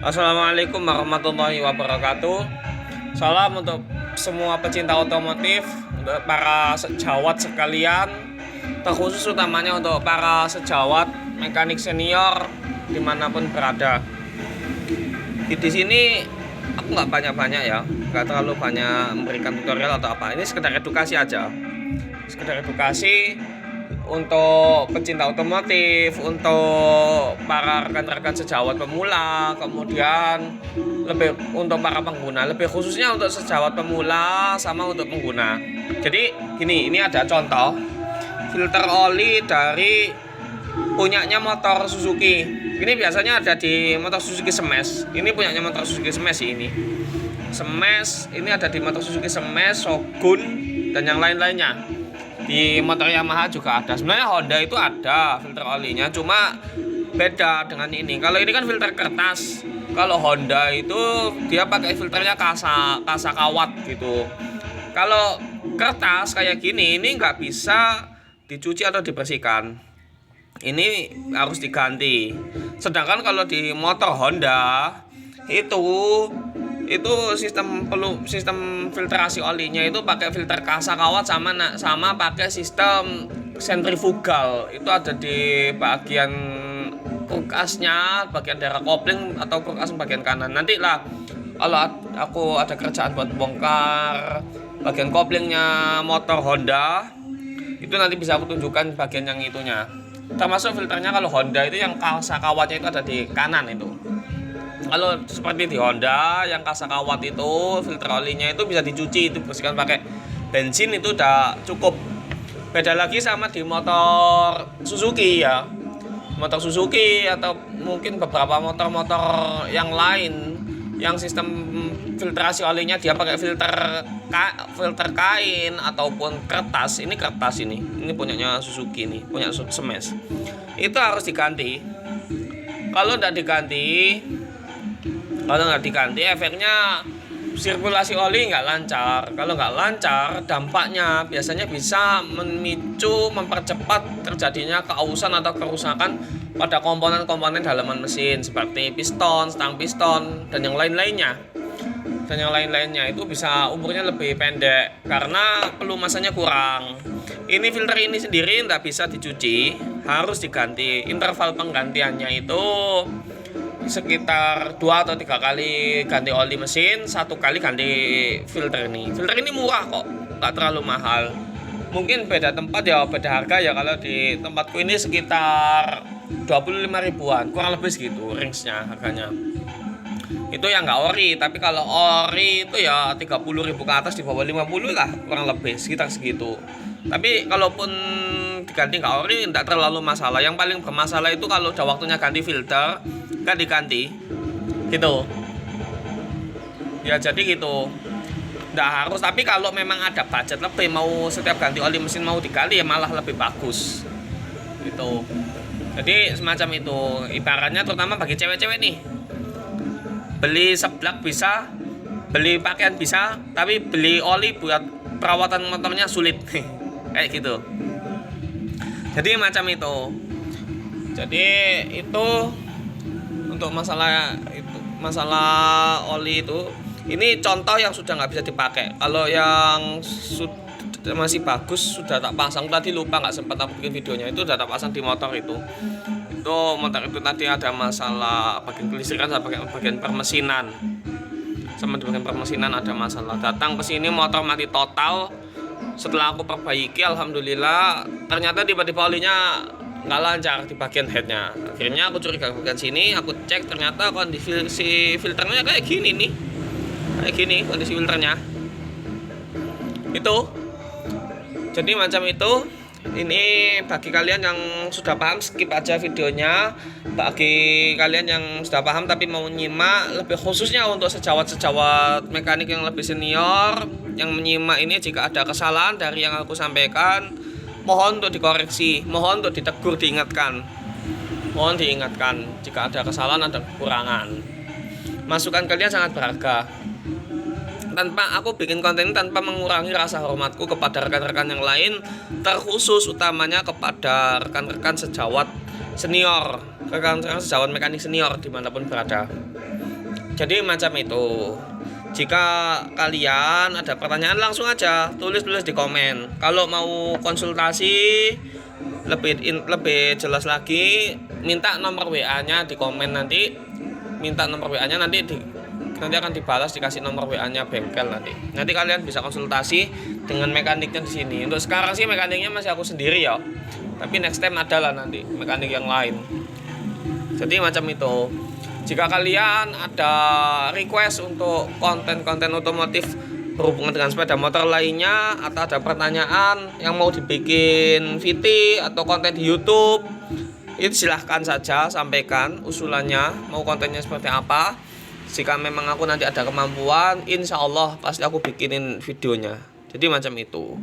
Assalamualaikum warahmatullahi wabarakatuh. Salam untuk semua pecinta otomotif, untuk para sejawat sekalian, terkhusus utamanya untuk para sejawat mekanik senior dimanapun berada. Di sini aku nggak banyak-banyak ya, nggak terlalu banyak memberikan tutorial atau apa. Ini sekedar edukasi aja, sekedar edukasi untuk pecinta otomotif, untuk para rekan-rekan sejawat pemula, kemudian lebih untuk para pengguna, lebih khususnya untuk sejawat pemula sama untuk pengguna. Jadi gini, ini ada contoh filter oli dari punyanya motor Suzuki. Ini biasanya ada di motor Suzuki Smash. Ini punyanya motor Suzuki Smash ini. Smash ini ada di motor Suzuki Smash, Shogun dan yang lain-lainnya. Di motor Yamaha juga ada. Sebenarnya Honda itu ada filter olinya, cuma beda dengan ini. Kalau ini kan filter kertas. Kalau Honda itu dia pakai filternya kasa kawat gitu. Kalau kertas kayak gini, ini nggak bisa dicuci atau dibersihkan. Ini harus diganti. Sedangkan kalau di motor Honda itu sistem filtrasi olinya itu pakai filter kasa kawat sama pakai sistem sentrifugal. Itu ada di bagian kulkasnya, bagian daerah kopling atau kulkas bagian kanan. Nanti lah kalau aku ada kerjaan buat bongkar bagian koplingnya motor Honda, itu nanti bisa aku tunjukkan bagian yang itunya. Termasuk filternya kalau Honda itu yang kasa kawatnya itu ada di kanan itu. Kalau seperti di Honda yang kasa kawat itu filter olinya itu bisa dicuci, itu bersihkan pakai bensin, itu udah cukup. Beda lagi sama di motor Suzuki ya. Motor Suzuki atau mungkin beberapa motor-motor yang lain yang sistem filtrasi olinya dia pakai filter kain ataupun kertas. Ini kertas ini punyanya Suzuki, ini punya Smash. Itu harus diganti. Kalau nggak diganti efeknya sirkulasi oli nggak lancar. Kalau nggak lancar, dampaknya biasanya bisa mempercepat terjadinya keausan atau kerusakan pada komponen-komponen dalaman mesin seperti piston, stang piston, dan yang lain-lainnya. Dan yang lain-lainnya itu bisa umurnya lebih pendek karena pelumasannya kurang. Ini filter ini sendiri nggak bisa dicuci, harus diganti. Interval penggantiannya itu sekitar 2 atau 3 kali ganti oli mesin, 1 kali ganti filter ini. Filter ini murah kok, nggak terlalu mahal. Mungkin beda tempat ya, beda harga ya. Kalau di tempatku ini sekitar 25 ribuan, kurang lebih segitu range-nya harganya. Itu yang nggak ori, tapi kalau ori itu ya 30 ribu ke atas, di bawah 50 lah kurang lebih, sekitar segitu. Tapi kalaupun diganti nggak ori nggak terlalu masalah. Yang paling bermasalah itu kalau udah waktunya ganti filter nggak diganti gitu ya. Jadi gitu, nggak harus. Tapi kalau memang ada budget lebih, mau setiap ganti oli mesin mau diganti ya malah lebih bagus gitu. Jadi semacam itu ibaratnya, terutama bagi cewek-cewek nih, beli seblak bisa, beli pakaian bisa, tapi beli oli buat perawatan motornya sulit kayak gitu. Jadi macam itu. Jadi itu untuk masalah oli itu. Ini contoh yang sudah nggak bisa dipakai. Kalau yang masih bagus sudah tak pasang. Tadi lupa, nggak sempat aku bikin videonya. Itu sudah tak pasang di motor itu. Itu motor itu tadi ada masalah bagian kelistrikan sama bagian permesinan. Sama di bagian permesinan ada masalah. Datang ke sini motor mati total. Setelah aku perbaiki, alhamdulillah, ternyata tiba-tiba olinya nggak lancar di bagian headnya. Akhirnya aku curiga ke bagian sini, aku cek, ternyata kondisi filternya kayak gini nih, kayak gini kondisi filternya itu. Jadi macam itu. Ini bagi kalian yang sudah paham skip aja videonya. Bagi kalian yang sudah paham tapi mau nyimak, lebih khususnya untuk sejawat-sejawat mekanik yang lebih senior yang menyimak ini, jika ada kesalahan dari yang aku sampaikan, mohon untuk dikoreksi, mohon untuk ditegur, diingatkan. Mohon diingatkan jika ada kesalahan, ada kekurangan. Masukan kalian sangat berharga. Tanpa aku bikin konten ini tanpa mengurangi rasa hormatku kepada rekan-rekan yang lain, terkhusus utamanya kepada rekan-rekan sejawat senior, rekan-rekan sejawat mekanik senior dimanapun berada. Jadi macam itu. Jika kalian ada pertanyaan langsung aja tulis di komen. Kalau mau konsultasi lebih jelas lagi, minta nomor WA-nya di komen nanti. Minta nomor WA-nya nanti akan dibalas, dikasih nomor WA-nya bengkel nanti. Nanti kalian bisa konsultasi dengan mekaniknya di sini. Untuk sekarang sih mekaniknya masih aku sendiri ya. Tapi next time adalah nanti mekanik yang lain. Jadi macam itu. Jika kalian ada request untuk konten-konten otomotif berhubungan dengan sepeda motor lainnya, atau ada pertanyaan yang mau dibikin VT atau konten di YouTube, itu silahkan saja sampaikan usulannya, mau kontennya seperti apa. Jika memang aku nanti ada kemampuan, insya Allah pasti aku bikinin videonya. Jadi macam itu.